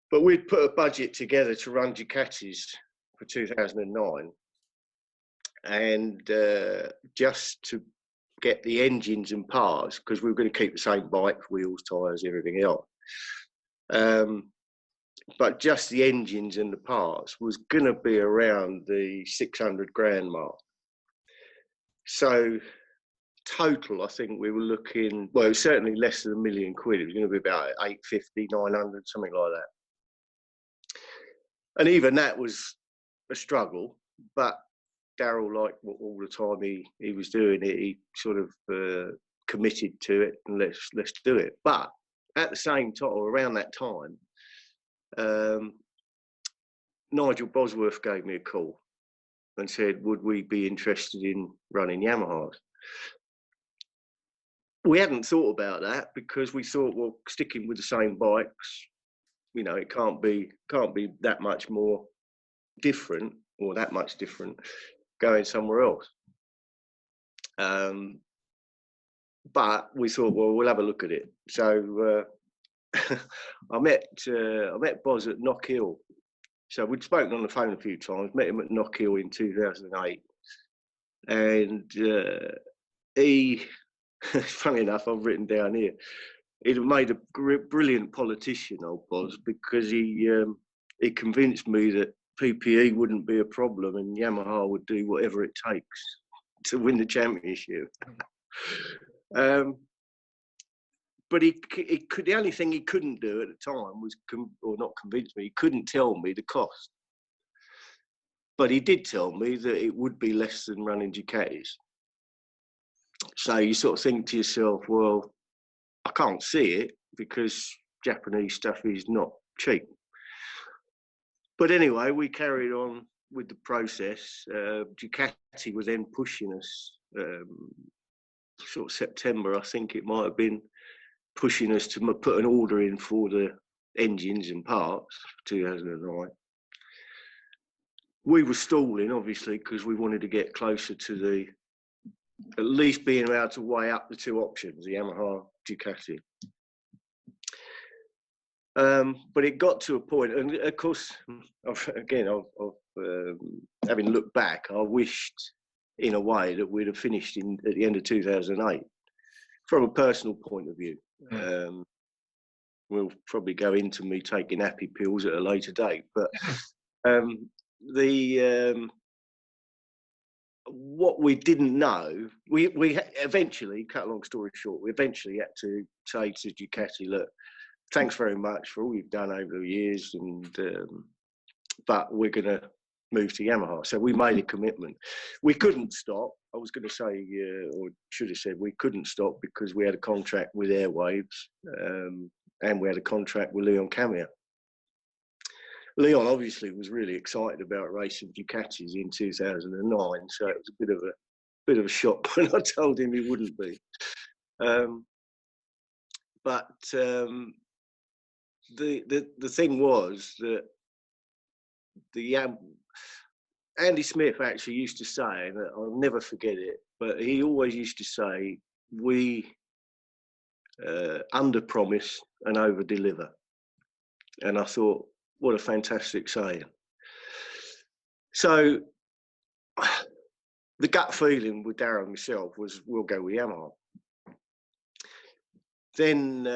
But we'd put a budget together to run Ducatis for 2009, and just to get the engines and parts, because we were going to keep the same bike, wheels, tyres, everything else. But just the engines and the parts was going to be around the 600 grand mark. So total, I think we were looking, well, it was certainly less than £1 million. It was going to be about 850, 900, something like that. And even that was a struggle, but Darryl liked all the time he was doing it. He sort of committed to it, and let's do it. But at the same time, or around that time, Nigel Bosworth gave me a call and said, would we be interested in running Yamahas? We hadn't thought about that, because we thought, well, sticking with the same bikes, you know, it can't be that much more different, or that much different going somewhere else. But we thought, well, we'll have a look at it. So I met Boz at Knock Hill. So we'd spoken on the phone a few times, met him at Knock Hill in 2008. And he, funny enough, I've written down here, he'd made a brilliant politician, old Boz, because he convinced me that PPE wouldn't be a problem and Yamaha would do whatever it takes to win the championship. But the only thing he couldn't do at the time was, or not convince me, he couldn't tell me the cost. But he did tell me that it would be less than running Ducatis. So you sort of think to yourself, well, I can't see it, because Japanese stuff is not cheap. But anyway, we carried on with the process. Ducati were then pushing us, sort of September, I think it might have been, pushing us to put an order in for the engines and parts for 2009. We were stalling, obviously, because we wanted to get closer to at least being able to weigh up the two options, the Yamaha, Ducati. But it got to a point, and of course, having looked back, I wished in a way that we'd have finished at the end of 2008 from a personal point of view. We'll probably go into me taking happy pills at a later date, but what we didn't know, we eventually, cut a long story short, we eventually had to say to Ducati, look, thanks very much for all you've done over the years, and but we're going to move to Yamaha. So we made a commitment. We couldn't stop. I was going to say, or should have said, we couldn't stop because we had a contract with Airwaves, and we had a contract with Leon Camier. Leon obviously was really excited about racing Ducatis in 2009, so it was a bit of a shock when I told him he wouldn't be. But the thing was that Andy Smith actually used to say, and I'll never forget it, but he always used to say, we under-promise and over-deliver. And I thought, what a fantastic saying. So the gut feeling with Darryl and myself was, we'll go with Yamaha. Then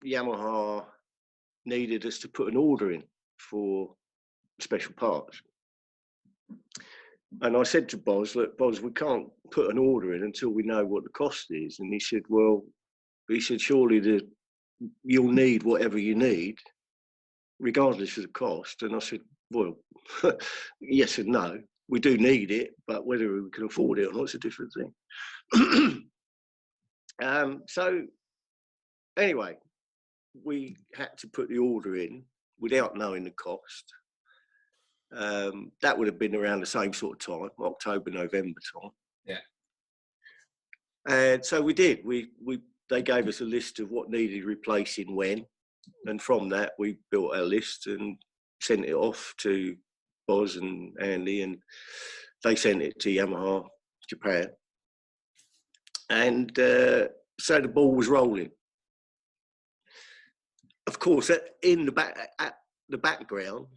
Yamaha needed us to put an order in for special parts. And I said to Boz, look, Boz, we can't put an order in until we know what the cost is. And he said, well, surely you'll need whatever you need, regardless of the cost. And I said, well, yes and no. We do need it, but whether we can afford it or not is a different thing. So anyway, we had to put the order in without knowing the cost. That would have been around the same sort of time, October, November time. Yeah. And so we did. They gave us a list of what needed replacing when, and from that we built our list and sent it off to Boz and Andy, and they sent it to Yamaha Japan. And so the ball was rolling. of course, at the background,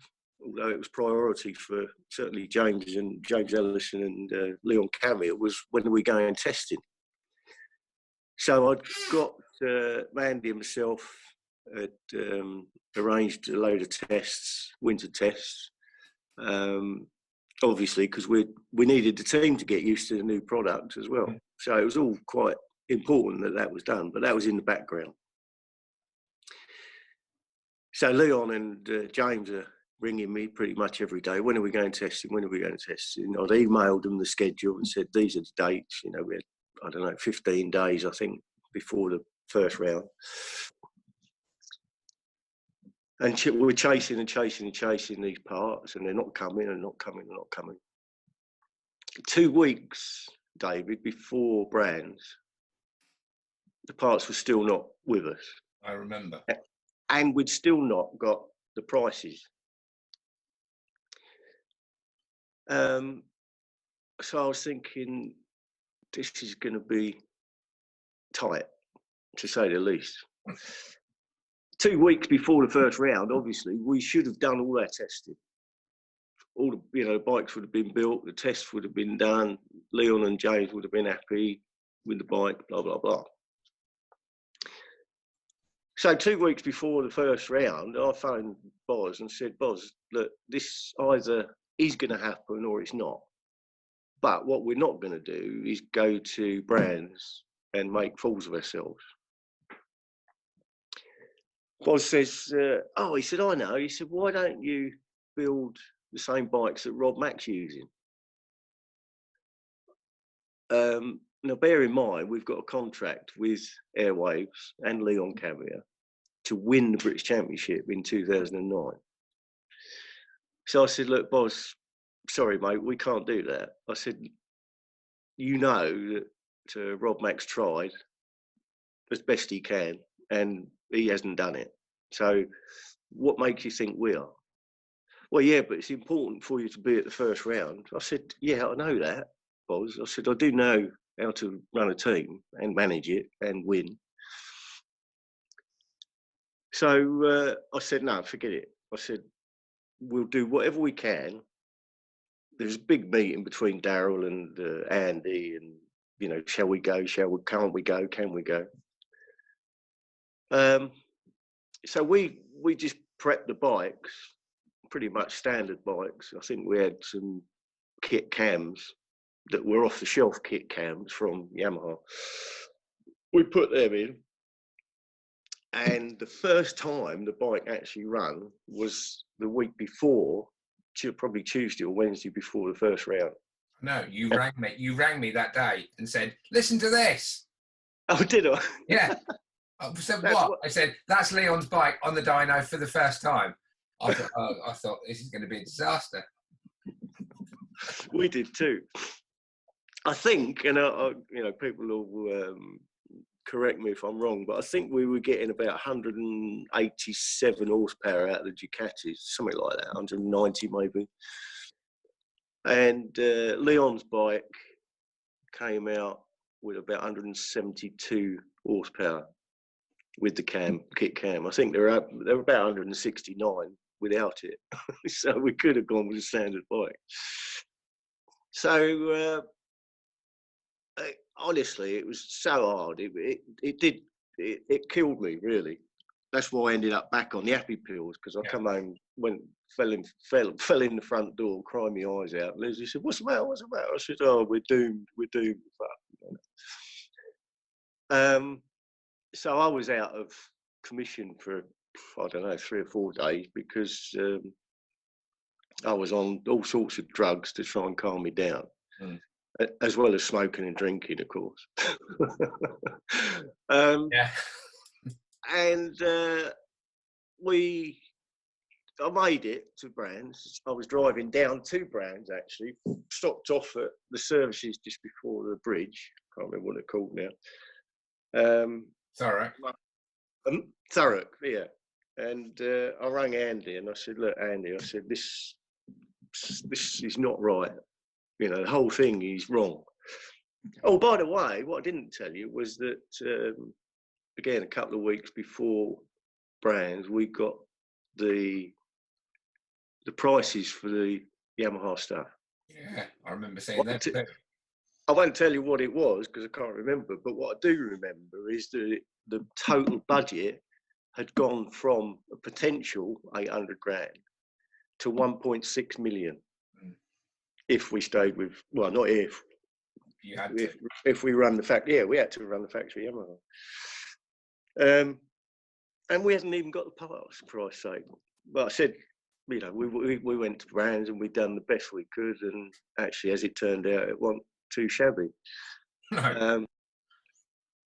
although it was priority for certainly James Ellison and Leon Camier, was when we were going testing. So I'd got Mandy and myself had arranged a load of tests, winter tests, obviously because we needed the team to get used to the new product as well. So it was all quite important that was done, but that was in the background. So Leon and James are ringing me pretty much every day. When are we going testing? When are we going testing? I'd emailed them the schedule and said, these are the dates. You know, we had, I don't know, 15 days, I think, before the first round. And we're chasing and chasing and chasing these parts, and they're not coming and not coming and not coming. 2 weeks, David, before Brands, the parts were still not with us. I remember. And we'd still not got the prices. So I was thinking, this is going to be tight, to say the least. 2 weeks before the first round, obviously, we should have done all our testing. All the bikes would have been built, the tests would have been done. Leon and James would have been happy with the bike, blah, blah, blah. So 2 weeks before the first round, I phoned Boz and said, Boz, look, this either is going to happen or it's not. But what we're not going to do is go to Brands and make fools of ourselves. Boz says, he said, I know. He said, why don't you build the same bikes that Rob Mack's using? Now, bear in mind, we've got a contract with Airwaves and Leon Camier to win the British Championship in 2009. So I said, look, Boz, sorry, mate, we can't do that. I said, you know that Rob Mack's tried as best he can, and he hasn't done it. So what makes you think we are? Well, yeah, but it's important for you to be at the first round. I said, yeah, I know that, Boz. I said, I do know how to run a team and manage it and win. So I said, no, forget it. I said, we'll do whatever we can. There's a big meeting between Daryl and Andy, and, you know, shall we go? Can't we go? Can we go? So we just prepped the bikes, pretty much standard bikes. I think we had some kit cams that were off the shelf kit cams from Yamaha. We put them in. And the first time the bike actually ran was the week before, probably Tuesday or Wednesday before the first round. No, you rang me. You rang me that day and said, listen to this. Oh, did I? Yeah. I said, what? I said, that's Leon's bike on the dyno for the first time. I thought this is going to be a disaster. We did too. I think, and people will correct me if I'm wrong, but I think we were getting about 187 horsepower out of the Ducatis, something like that, 190 maybe. And Leon's bike came out with about 172 horsepower with the kit cam. I think they were about 169 without it. So we could have gone with a standard bike. So honestly, it was so hard. It killed me, really. That's why I ended up back on the happy pills, because I come home, fell in the front door, crying my eyes out. Leslie said, "What's the matter? What's the matter?" I said, "Oh, we're doomed. We're doomed." So I was out of commission for, I don't know, 3 or 4 days, because I was on all sorts of drugs to try and calm me down. As well as smoking and drinking, of course. And I made it to Brands. I was driving down to Brands, actually, stopped off at the services just before the bridge. Can't remember what they're called now. Thurrock. Thurrock, yeah. And I rang Andy and I said, "Look, Andy," I said, this is not right. You know, the whole thing is wrong. Oh, by the way, what I didn't tell you was that, again, a couple of weeks before brands, we got the prices for the Yamaha stuff. Yeah, I remember seeing that too. I won't tell you what it was because I can't remember, but what I do remember is the total budget had gone from a potential 800 grand to 1.6 million. If we stayed with, well, not if. You had to. If we run the factory, yeah, we had to run the factory Yamaha. And we hadn't even got the parts, for Christ's sake. But I said, you know, we went to brands and we'd done the best we could, and actually, as it turned out, it wasn't too shabby. No.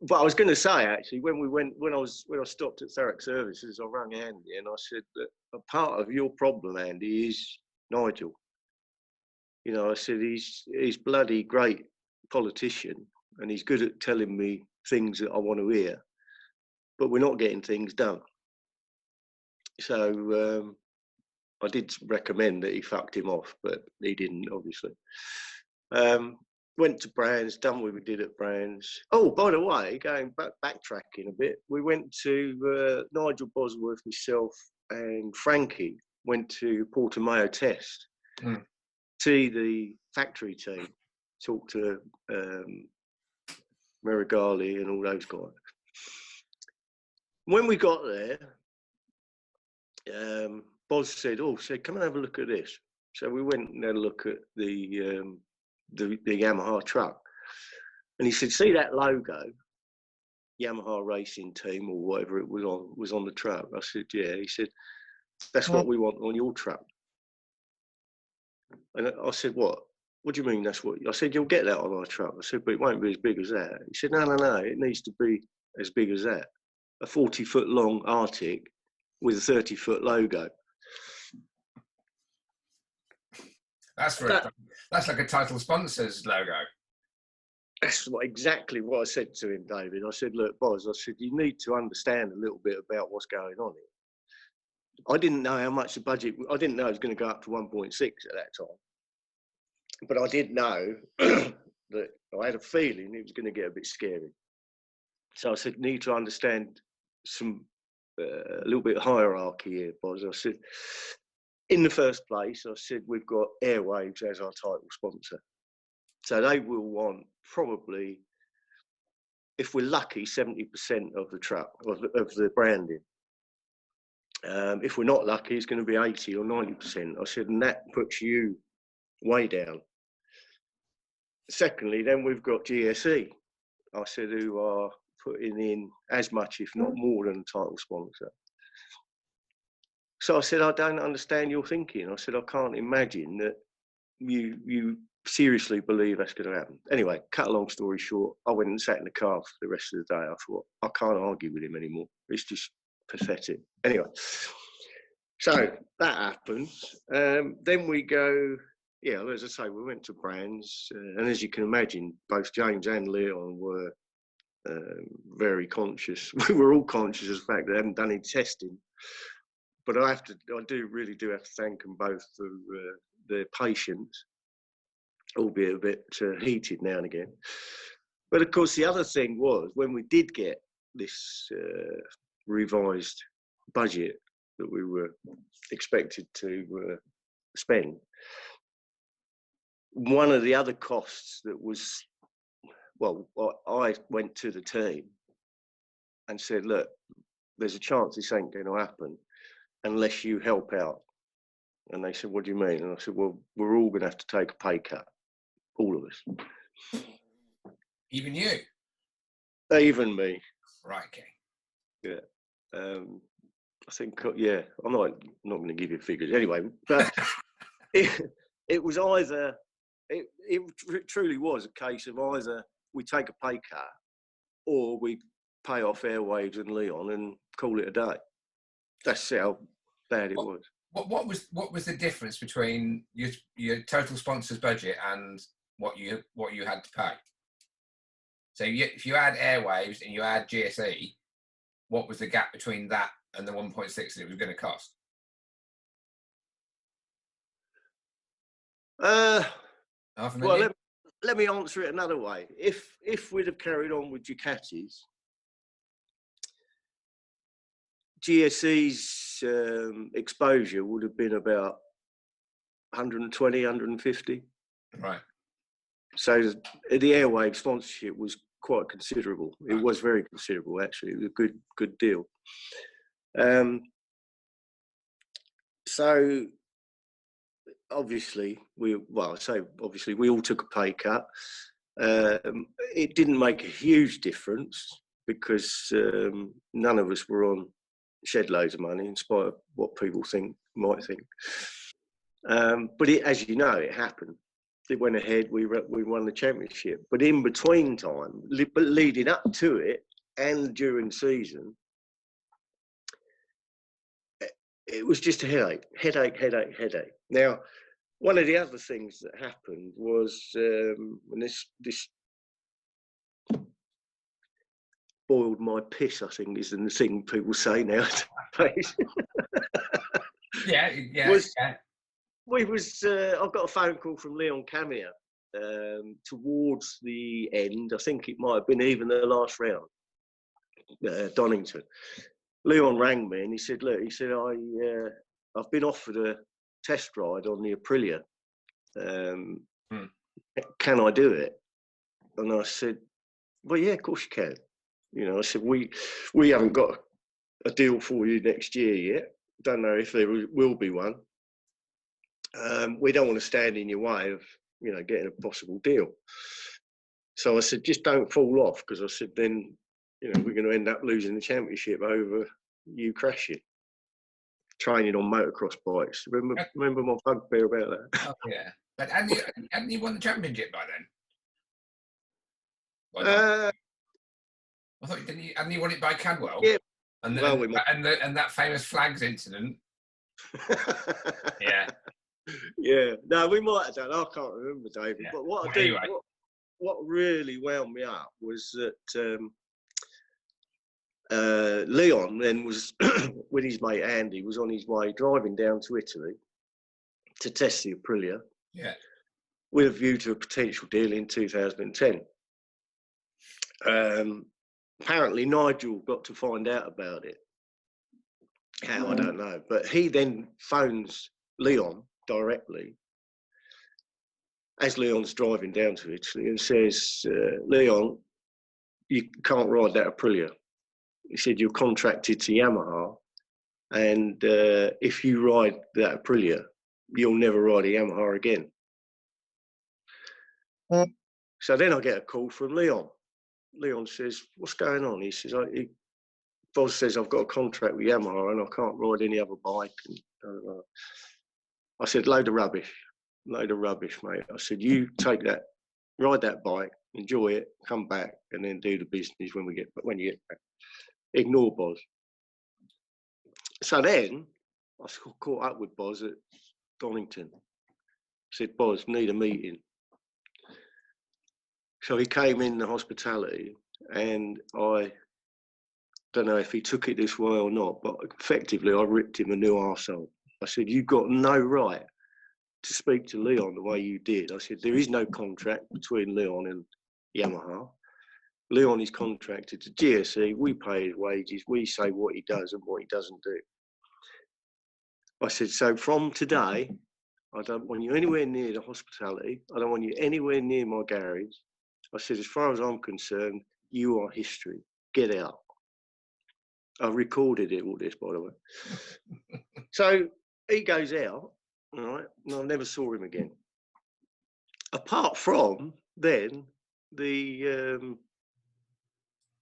But I was going to say, actually, when I stopped at Thurrock Services, I rang Andy and I said that a part of your problem, Andy, is Nigel. You know, I said he's bloody great politician and he's good at telling me things that I want to hear, but we're not getting things done. So I did recommend that he fucked him off, but he didn't, obviously. Went to brands, done what we did at brands. Oh, by the way, going backtracking a bit, we went to Nigel Bosworth, myself, and Frankie went to Portimao Test, see the factory team, talk to Merigali and all those guys. When we got there, Boz said, come and have a look at this. So we went and had a look at the Yamaha truck. And he said, see that logo, Yamaha Racing Team or whatever it was on the truck? I said, yeah. He said, that's what we want on your truck. And I said, what? What do you mean that's what? I said, you'll get that on our truck. I said, but it won't be as big as that. He said, no, it needs to be as big as that. A 40-foot long Arctic with a 30-foot logo. That's like a title sponsor's logo. That's exactly what I said to him, David. I said, look, Boz, I said, you need to understand a little bit about what's going on here. I didn't know how much the budget, I didn't know it was going to go up to 1.6 at that time. But I did know that I had a feeling it was going to get a bit scary. So I said, need to understand a little bit of hierarchy here, Boz. I said, in the first place, I said, we've got Airwaves as our title sponsor. So they will want probably, if we're lucky, 70% of the truck, of the branding. If we're not lucky, it's going to be 80 or 90%. I said, and that puts you way down. Secondly, then we've got GSE. I said, who are putting in as much, if not more, than a title sponsor. So I said, I don't understand your thinking. I said, I can't imagine that you seriously believe that's going to happen. Anyway, cut a long story short, I went and sat in the car for the rest of the day. I thought, I can't argue with him anymore. It's just pathetic. Anyway, so that happens. Then we go, yeah, as I say, we went to brands. And as you can imagine, both James and Leon were very conscious. We were all conscious of the fact that they hadn't done any testing. But I really do have to thank them both for their patience, albeit a bit heated now and again. But of course, the other thing was when we did get this revised budget that we were expected to spend, one of the other costs that was, well, I went to the team and said, look, there's a chance this ain't going to happen unless you help out. And they said, what do you mean? And I said, well, we're all going to have to take a pay cut. All of us. Even you? Even me. Right, okay. Yeah. I think, yeah, I'm not going to give you figures. Anyway, but it was either, it truly was a case of either we take a pay cut or we pay off Airwaves and Leon and call it a day. That's how bad it was. What was the difference between your total sponsors budget and what you had to pay? So if you add Airwaves and you add GSE, what was the gap between that and the 1.6 that it was going to cost? Well, let me answer it another way. If we'd have carried on with Ducatis, GSE's exposure would have been about 120, 150. Right. So the airwave sponsorship was quite considerable. It Right. was very considerable, actually. It was a good deal. So obviously, we all took a pay cut. It didn't make a huge difference because none of us were on shed loads of money, in spite of what people might think. But as you know, it happened. It went ahead. We won the championship. But in between time, leading up to it and during the season, it was just a headache. Now, one of the other things that happened was when this boiled my piss, I think is the thing people say nowadays. Yeah. I got a phone call from Leon Camia towards the end. I think it might have been even the last round, Donington. Leon rang me and he said, "Look," he said, "I've been offered a test ride on the Aprilia. Can I do it?" And I said, "Well, yeah, of course you can." You know, I said, "We haven't got a deal for you next year yet. Don't know if there will be one. We don't want to stand in your way of, you know, getting a possible deal." So I said, "Just don't fall off," because I said, then, you know, we're going to end up losing the championship over you crashing, training on motocross bikes. Remember my bugbear about that? Oh, yeah. But hadn't you won the championship by then? I thought hadn't you won it by Cadwell? Yeah. And that famous flags incident. Yeah. Yeah. No, we might have done. I can't remember, David. Yeah. But what really wound me up was that Leon then was with his mate Andy, was on his way driving down to Italy to test the Aprilia. Yeah. With a view to a potential deal in 2010. Apparently Nigel got to find out about it. How, I don't know. But he then phones Leon directly as Leon's driving down to Italy and says, "Leon, you can't ride that Aprilia." He said, "You're contracted to Yamaha, and if you ride that Aprilia, you'll never ride a Yamaha again." So then I get a call from Leon. Leon says, "What's going on?" He says, "Boz says I've got a contract with Yamaha and I can't ride any other bike." And I said, load of rubbish, mate." I said, "You take that, ride that bike, enjoy it, come back, and then do the business when you get back. Ignore Boz." So then I caught up with Boz at Donington. I said, "Boz, need a meeting." So he came in the hospitality, and I don't know if he took it this way or not, but effectively I ripped him a new arsehole. I said, "You've got no right to speak to Leon the way you did." I said, "There is no contract between Leon and Yamaha. Leon is contracted to GSE. We pay his wages. We say what he does and what he doesn't do." I said, "So from today, I don't want you anywhere near the hospitality. I don't want you anywhere near my garage." I said, "As far as I'm concerned, you are history. Get out." I recorded it, all this, by the way. So he goes out, all right, and I never saw him again. Apart from then, the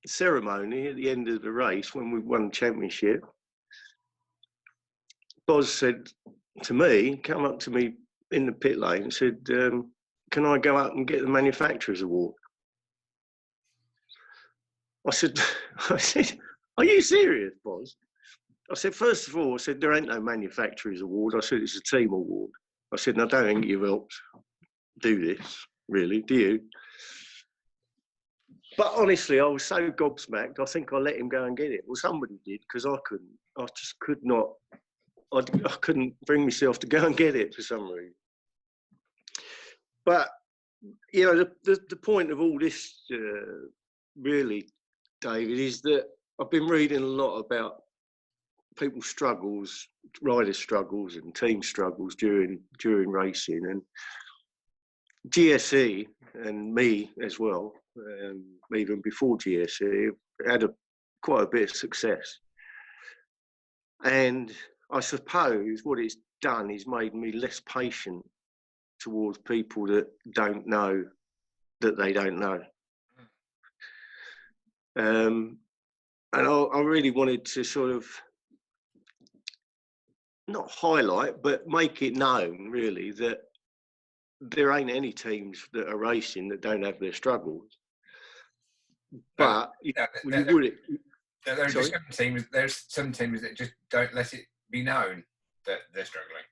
ceremony at the end of the race, when we won the championship, Boz said to me, come up to me in the pit lane and said, "Can I go up and get the manufacturer's award?" I said, "Are you serious, Boz?" I said, "First of all," I said, "there ain't no manufacturer's award." I said, "It's a team award." I said, "And I don't think you've helped do this, really, do you?" But honestly, I was so gobsmacked, I think I let him go and get it. Well, somebody did, because I couldn't. I just could not. I couldn't bring myself to go and get it for some reason. But, you know, the point of all this, really, David, is that I've been reading a lot about people's struggles, riders' struggles, and team struggles during racing, and GSE and me as well, even before GSE, had quite a bit of success. And I suppose what it's done is made me less patient towards people that don't know that they don't know. And I really wanted to sort of not highlight, but make it known, really, that there ain't any teams that are racing that don't have their struggles. But there are just some teams. There's some teams that just don't let it be known that they're struggling.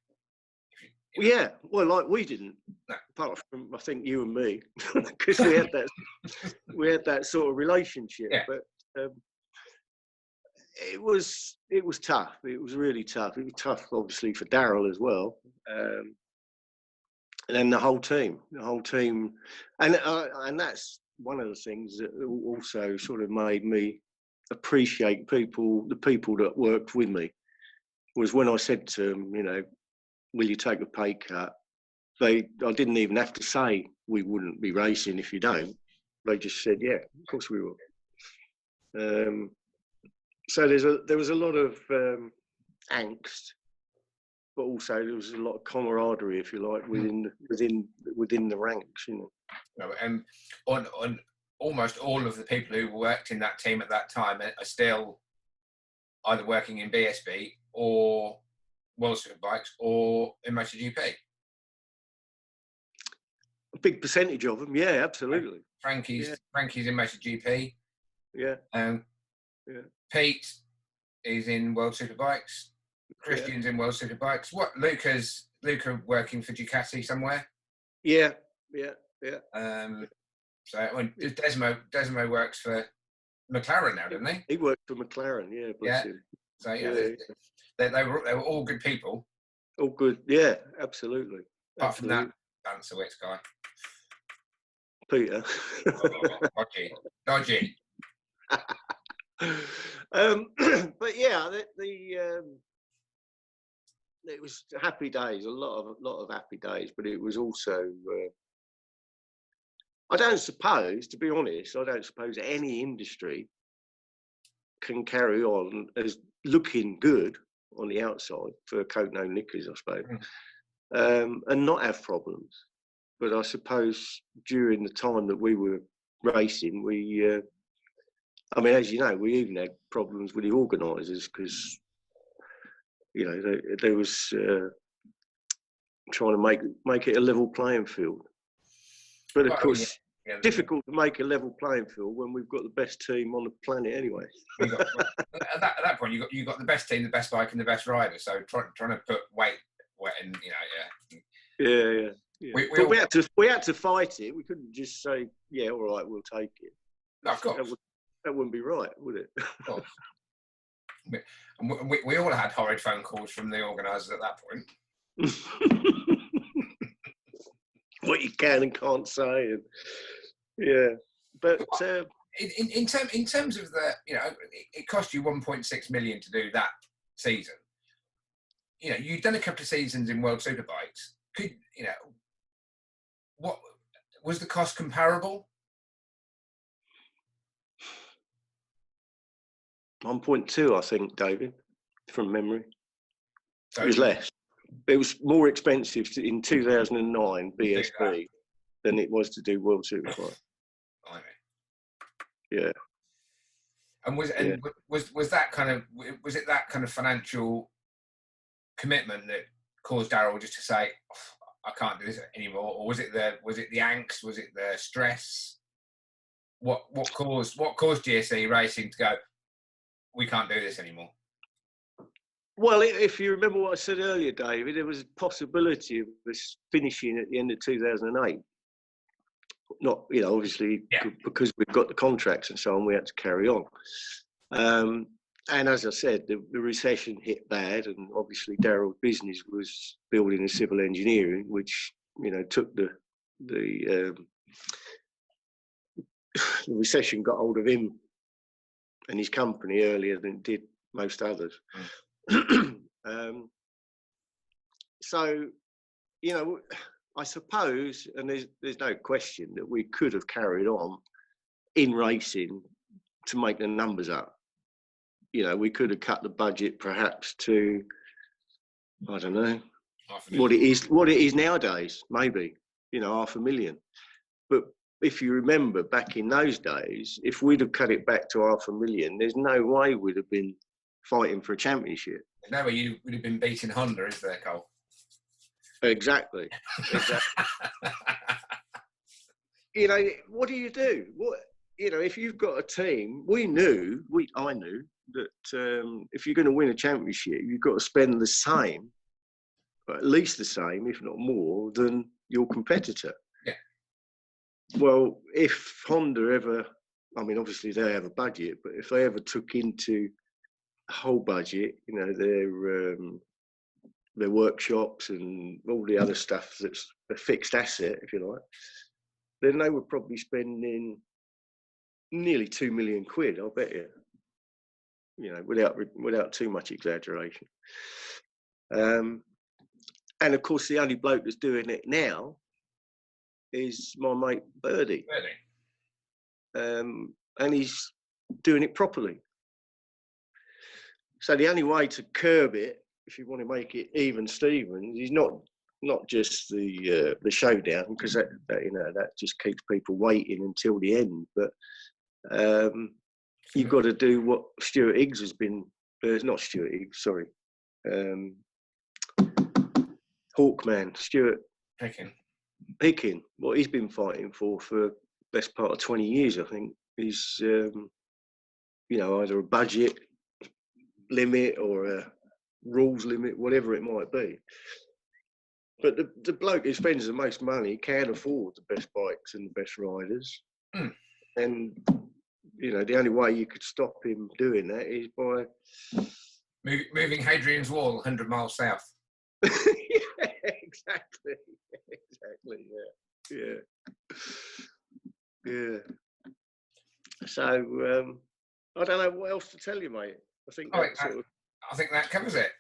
Yeah, well, like we didn't, apart from I think you and me, because we had that sort of relationship. Yeah. But it was tough. It was really tough. It was tough, obviously, for Darryl as well, and then the whole team, and that's one of the things that also sort of made me appreciate the people that worked with me, was when I said to them, you know, will you take a pay cut? I didn't even have to say we wouldn't be racing if you don't. They just said, yeah, of course we will. So there was a lot of angst, but also there was a lot of camaraderie, if you like, within the ranks, you know. And on almost all of the people who worked in that team at that time are still either working in BSB or World Superbikes or in MotoGP. A big percentage of them, yeah, absolutely. Frankie's in MotoGP. Yeah. Pete is in World Superbikes. Christian's in World Superbikes. What Luca working for Ducati somewhere? Yeah. So Desmo works for McLaren now, doesn't he? He worked for McLaren, yeah. Yeah. Him. So they were all good people. All good, yeah, absolutely. Apart from that Dansowitz guy, Peter. Dodgy. But yeah, it was happy days, a lot of happy days, but it was also. I don't suppose, to be honest, any industry can carry on as looking good on the outside for Coke-No Knickers, I suppose, and not have problems. But I suppose during the time that we were racing, as you know, we even had problems with the organisers because, you know, there was trying to make it a level playing field. But of course, difficult to make a level playing field when we've got the best team on the planet anyway. At that point, you got the best team, the best bike, and the best rider. So trying to put weight in, you know, yeah. We had to fight it. We couldn't just say, yeah, all right, we'll take it. No, of course. That wouldn't be right, would it? Of course. We all had horrid phone calls from the organisers at that point. What you can and can't say, and yeah, but in terms of the, you know, it cost you 1.6 million to do that season. You know, you've done a couple of seasons in World Superbikes. What was the cost comparable? 1.2, I think, David, from memory. So it was less. It was more expensive in 2009 BSB than it was to do World Superbike. Yeah. And was that kind of financial commitment that caused Darryl just to say, oh, I can't do this anymore, or was it the angst? Was it the stress? What caused GSE Racing to go, we can't do this anymore? Well, if you remember what I said earlier, David, there was a possibility of us finishing at the end of 2008. Not, you know, obviously, because we've got the contracts and so on, we had to carry on. And as I said, the recession hit bad, and obviously Darryl's business was building and civil engineering, which, you know, took the recession got hold of him and his company earlier than it did most others. So, you know, I suppose, and there's no question that we could have carried on in racing to make the numbers up. You know, we could have cut the budget perhaps to, I don't know, what it is nowadays, maybe, you know, 500,000. But if you remember back in those days, if we'd have cut it back to 500,000, there's no way we'd have been fighting for a championship. No way you would have been beating Honda, is there, Cole? Exactly. You know, what do you do? What, you know, if you've got a team, I knew that if you're going to win a championship, you've got to spend the same, or at least the same, if not more, than your competitor. Yeah. Well, if Honda ever, I mean, obviously they have a budget, but if they ever took into a whole budget, you know, their workshops and all the other stuff that's a fixed asset, if you like, then they were probably spending nearly £2 million, I'll bet you. You know, without too much exaggeration. And of course, the only bloke that's doing it now is my mate Birdie. And he's doing it properly. So the only way to curb it, if you want to make it even Stevens, is not just the showdown, because that you know, that just keeps people waiting until the end. But you've got to do what Stuart Higgs has been. Not Stuart Higgs, sorry. Hawkman, Stuart Picking. What he's been fighting for best part of 20 years, I think, is you know, either a budget limit or a rules limit, whatever it might be. But the bloke who spends the most money can afford the best bikes and the best riders. And, you know, the only way you could stop him doing that is by moving Hadrian's Wall 100 miles south. Yeah, exactly, yeah. So I don't know what else to tell you, mate. I think I think that covers it.